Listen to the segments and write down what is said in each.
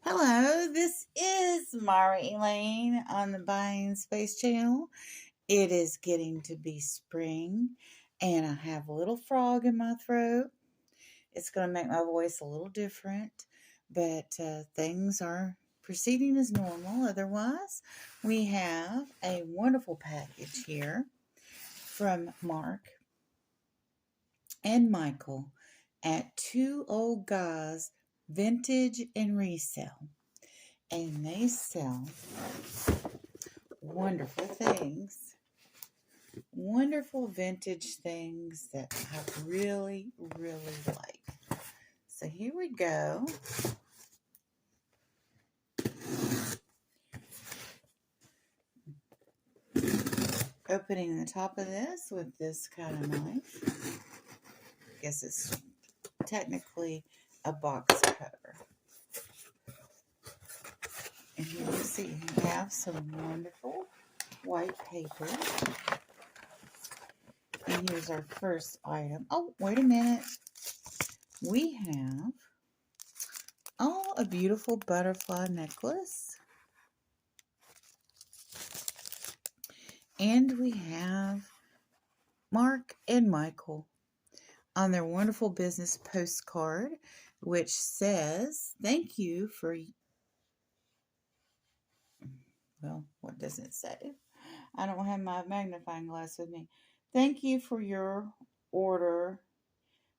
Hello, this is Mara Elaine on the Buying Space channel. It is getting to be spring, and I have a little frog in my throat. It's going to make my voice a little different, but things are proceeding as normal. Otherwise, we have a wonderful package here from Mark and Michael at Two Old Guys Vintage and Resell. And they sell wonderful things, wonderful vintage things that I really, really like. So here we go. Opening the top of this with this kind of knife. I guess it's technically a box cutter. And here you see we have some wonderful white paper. And here's our first item. Oh, wait a minute. We have, a beautiful butterfly necklace. And we have Mark and Michael on their wonderful business postcard, which says, thank you for, well, what does it say? I don't have my magnifying glass with me. Thank you for your order.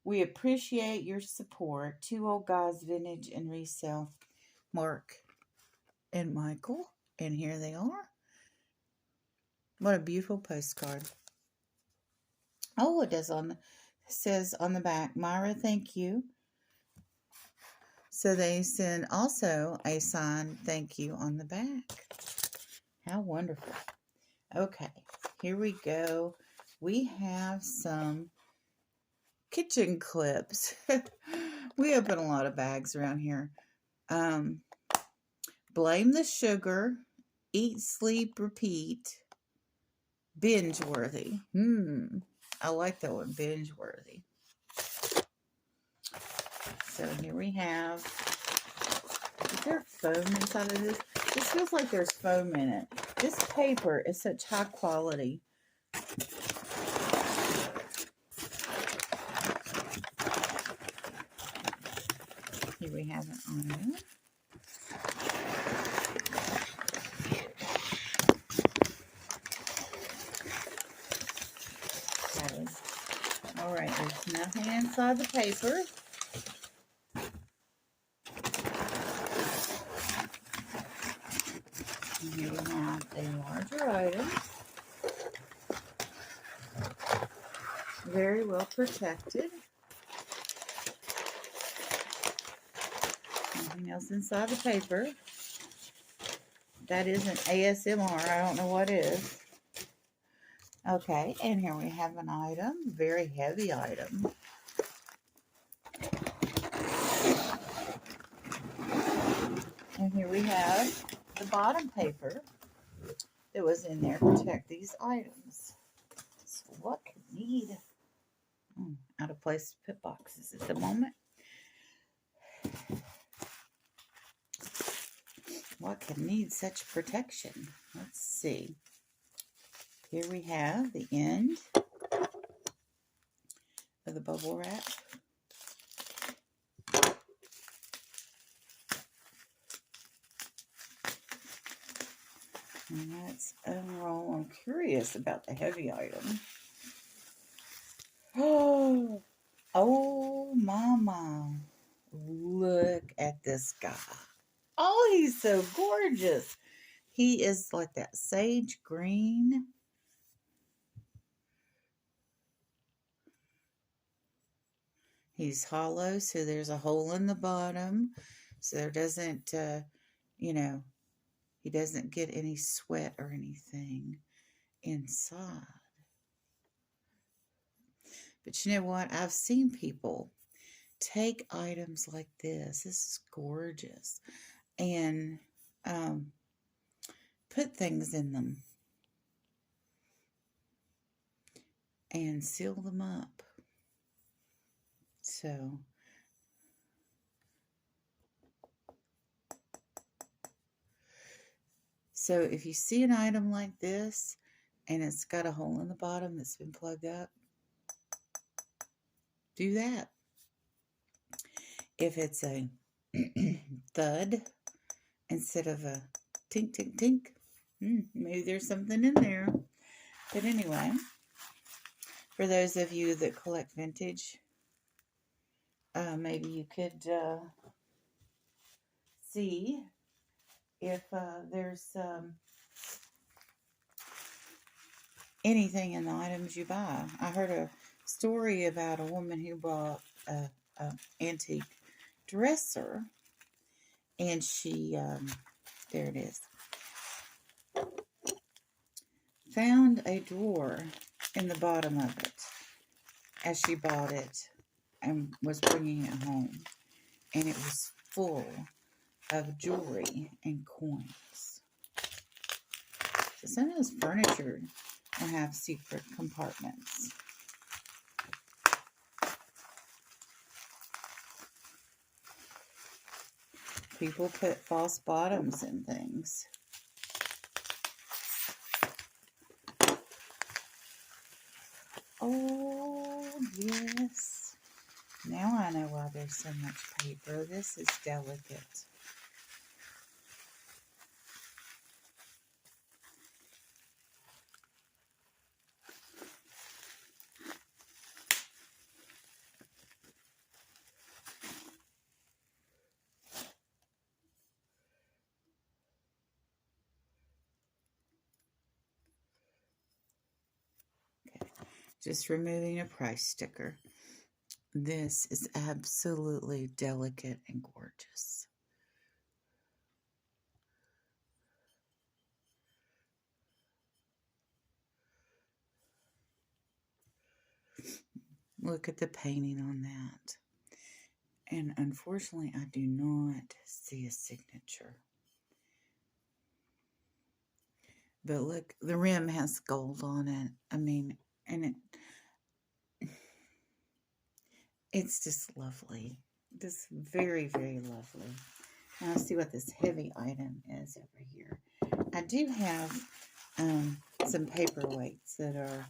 We appreciate your support. Two Old Guys Vintage and Resell, Mark and Michael. And here they are. What a beautiful postcard. Oh, it says on the back, Myra, thank you. So they send also a signed thank you on the back. How wonderful. Okay, here we go. We have some kitchen clips. We open a lot of bags around here. Blame the sugar. Eat, sleep, repeat. Binge worthy. I like that one, binge worthy. So here we have, is there foam inside of this? This feels like there's foam in it. This paper is such high quality. Here we have an iron. Okay. All right, there's nothing inside the paper. And here we have a larger item. Very well protected. Nothing else inside the paper. That isn't ASMR. I don't know what is. Okay, and here we have an item. Very heavy item. And here we have the bottom paper that was in there to protect these items. So what could need? Out of place to put boxes at the moment. What could need such protection? Let's see. Here we have the end of the bubble wrap. And let's unroll. I'm curious about the heavy item. Oh, mama. Look at this guy. Oh, he's so gorgeous. He is like that sage green. He's hollow, so there's a hole in the bottom. So there doesn't, he doesn't get any sweat or anything inside. But you know what? I've seen people take items like this. This is gorgeous. And put things in them. And seal them up. So, So if you see an item like this and it's got a hole in the bottom that's been plugged up, do that. If it's a thud instead of a tink, tink, tink, maybe there's something in there. But anyway, for those of you that collect vintage, maybe you could see if there's anything in the items you buy. I heard a story about a woman who bought a antique dresser, and she, there it is, found a drawer in the bottom of it as she bought it and was bringing it home, and it was full of jewelry and coins. So sometimes furniture will have secret compartments. People put false bottoms in things. Oh, yes. Now I know why there's so much paper. This is delicate. Okay, just removing a price sticker. This is absolutely delicate and gorgeous. Look at the painting on that. And unfortunately, I do not see a signature. But look, the rim has gold on it. I mean, and it's just lovely. Just very, very lovely. Now let's see what this heavy item is over here. I do have some paperweights that are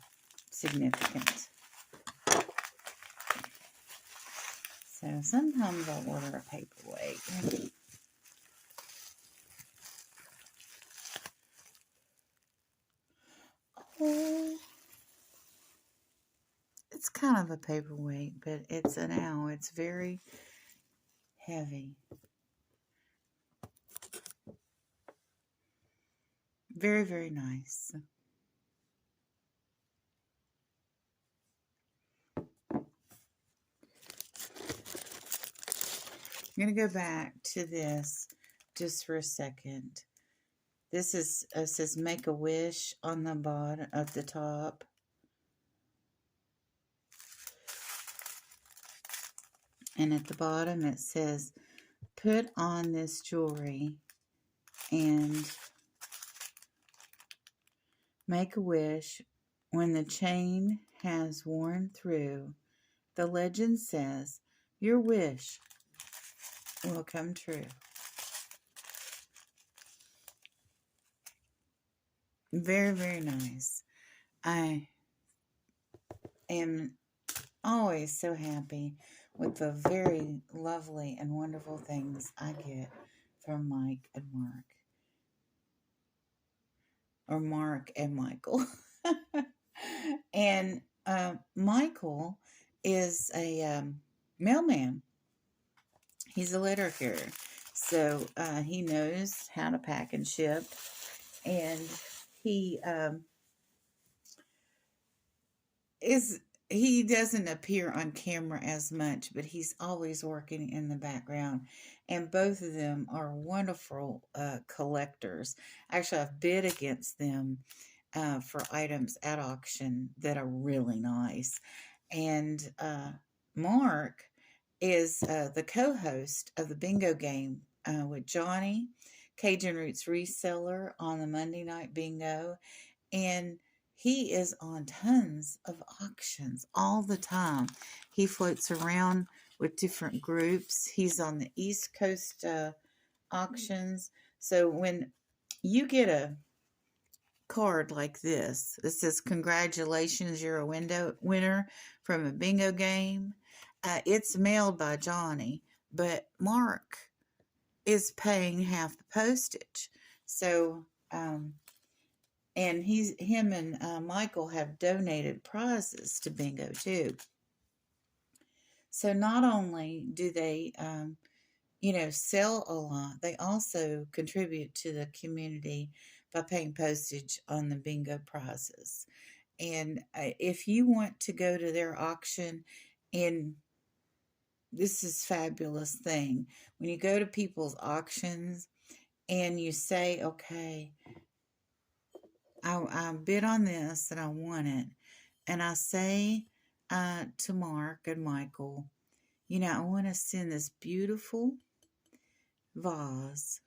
significant. So sometimes I'll order a paperweight. Oh, it's kind of a paperweight, but it's an owl. It's very heavy. Very, very nice. I'm going to go back to this just for a second. This is says Make a Wish on the bottom of the top. And at the bottom it says, put on this jewelry and make a wish. When the chain has worn through, the legend says, your wish will come true. Very, very nice. I am always so happy with the very lovely and wonderful things I get from Mike and Mark. Or Mark and Michael. And Michael is a mailman. He's a letter carrier. So he knows how to pack and ship. And he he doesn't appear on camera as much, but he's always working in the background. And both of them are wonderful collectors. Actually, I've bid against them for items at auction that are really nice. And Mark is the co-host of the bingo game with Johnny, Cajun Roots Reseller, on the Monday Night Bingo. And he is on tons of auctions all the time. He floats around with different groups. He's on the East Coast auctions. So when you get a card like this. It says, "Congratulations, you're a winner from a bingo game." It's mailed by Johnny, but Mark is paying half the postage. So, and him and Michael have donated prizes to bingo too. So not only do they, sell a lot, they also contribute to the community by paying postage on the bingo prizes. And if you want to go to their auction, and this is fabulous thing, when you go to people's auctions and you say, okay, I bid on this and I want it, and I say to Mark and Michael, I want to send this beautiful vase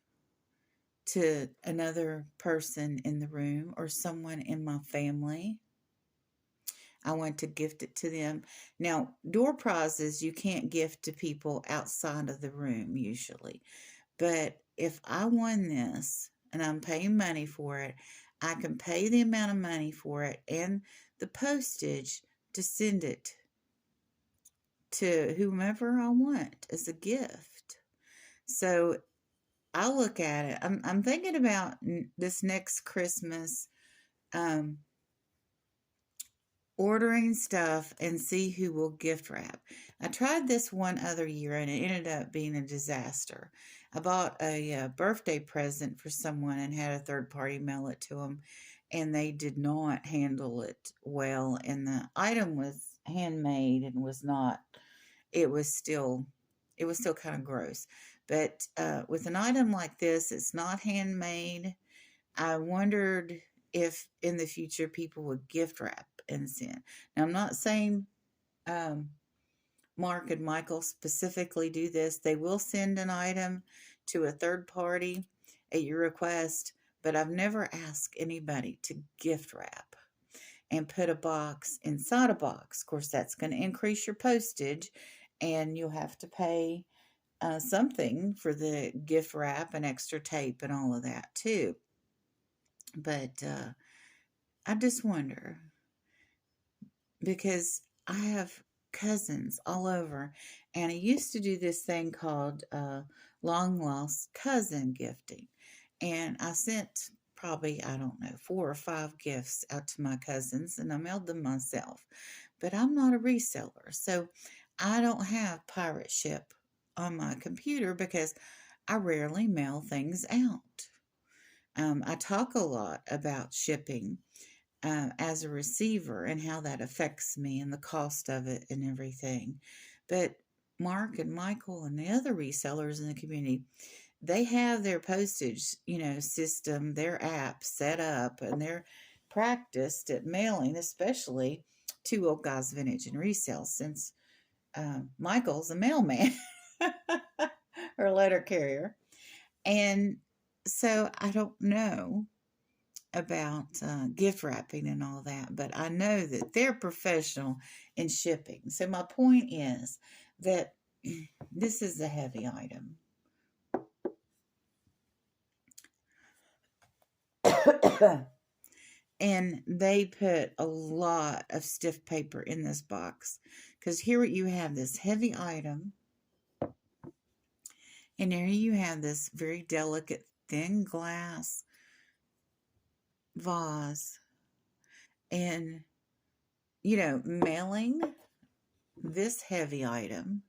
to another person in the room or someone in my family. I want to gift it to them. Now, door prizes you can't gift to people outside of the room usually. But if I won this and I'm paying money for it, I can pay the amount of money for it and the postage to send it to whomever I want as a gift. So I look at it. I'm thinking about this next Christmas, um, ordering stuff and see who will gift wrap. I tried this one other year and it ended up being a disaster. I bought a birthday present for someone and had a third party mail it to them, and they did not handle it well. And the item was handmade and was not. It was still, kind of gross. But with an item like this, it's not handmade. I wondered if in the future people would gift wrap and send. Now, I'm not saying um, Mark and Michael specifically do this. They will send an item to a third party at your request, but I've never asked anybody to gift wrap and put a box inside a box. Of course, that's going to increase your postage, and you'll have to pay something for the gift wrap and extra tape and all of that too. But I just wonder, because I have cousins all over, and I used to do this thing called long lost cousin gifting. And I sent probably, I don't know, 4 or 5 gifts out to my cousins, and I mailed them myself. But I'm not a reseller, so I don't have pirate ship on my computer because I rarely mail things out. I talk a lot about shipping as a receiver and how that affects me and the cost of it and everything. But Mark and Michael and the other resellers in the community, they have their postage, system, their app set up, and they're practiced at mailing, especially to Old Guys Vintage and Resell, since Michael's a mailman or letter carrier. And so I don't know about gift wrapping and all that, but I know that they're professional in shipping. So my point is that this is a heavy item. And they put a lot of stiff paper in this box, because here you have this heavy item, and here you have this very delicate thin glass vase, and mailing this heavy item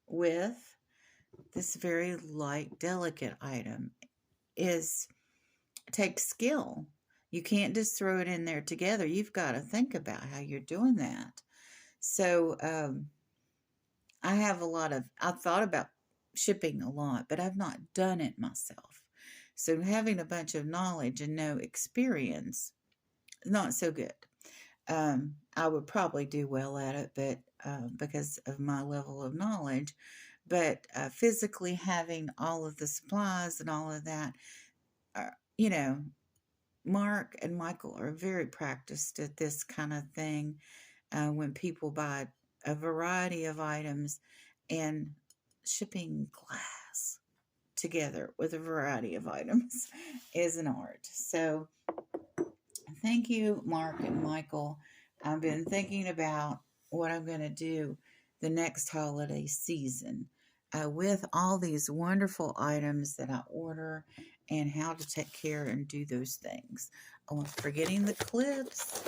with this very light, delicate item takes skill. You can't just throw it in there together. You've got to think about how you're doing that. So I've thought about shipping a lot, but I've not done it myself. So having a bunch of knowledge and no experience, not so good. I would probably do well at it, but because of my level of knowledge, but physically having all of the supplies and all of that, uh, you know, Mark and Michael are very practiced at this kind of thing. When people buy a variety of items and shipping glass. together with a variety of items is an art. So thank you, Mark and Michael. I've been thinking about what I'm going to do the next holiday season with all these wonderful items that I order and how to take care and do those things. Oh, I'm forgetting the clips.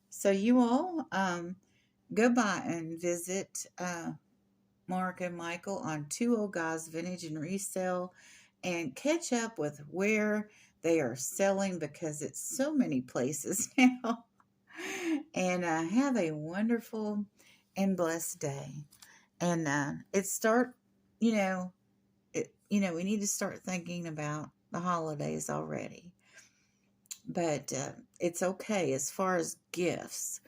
So you all go by and visit Mark and Michael on Two Old Guys Vintage and Resell and catch up with where they are selling because it's so many places now. And have a wonderful and blessed day. And you know, we need to start thinking about the holidays already. But it's okay as far as gifts.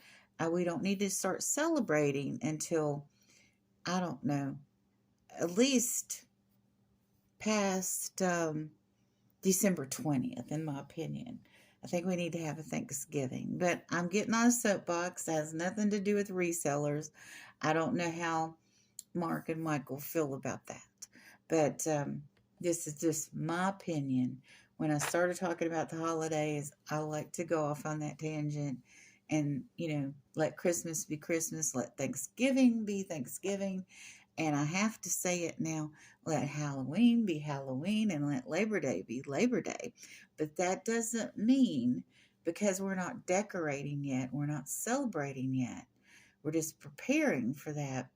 We don't need to start celebrating until, I don't know, at least past December 20th, in my opinion. I think we need to have a Thanksgiving. But I'm getting on a soapbox. That has nothing to do with resellers. I don't know how Mark and Michael feel about that. But this is just my opinion. When I started talking about the holidays, I like to go off on that tangent and, let Christmas be Christmas, let Thanksgiving be Thanksgiving. And I have to say it now, let Halloween be Halloween and let Labor Day be Labor Day. But that doesn't mean because we're not decorating yet, we're not celebrating yet, we're just preparing for that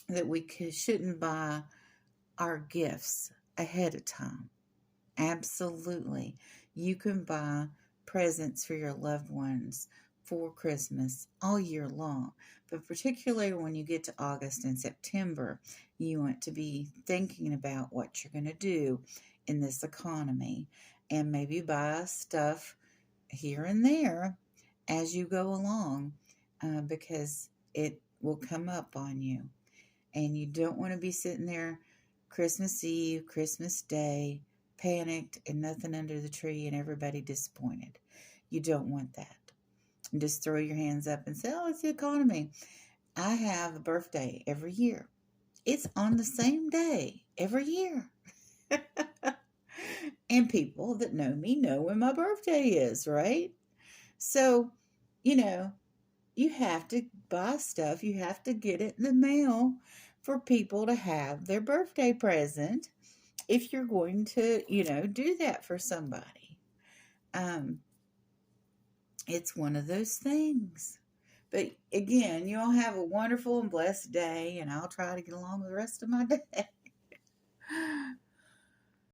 we shouldn't buy our gifts ahead of time. Absolutely. You can buy presents for your loved ones for Christmas all year long. But particularly when you get to August and September, you want to be thinking about what you're going to do in this economy and maybe buy stuff here and there as you go along because it will come up on you. And you don't want to be sitting there Christmas Eve, Christmas Day, panicked and nothing under the tree and everybody disappointed. You don't want that. And just throw your hands up and say, oh, it's the economy. I have a birthday every year. It's on the same day every year. And people that know me know when my birthday is, right? So, you have to buy stuff. You have to get it in the mail for people to have their birthday present if you're going to, do that for somebody. Um, it's one of those things. But again, you all have a wonderful and blessed day, and I'll try to get along with the rest of my day.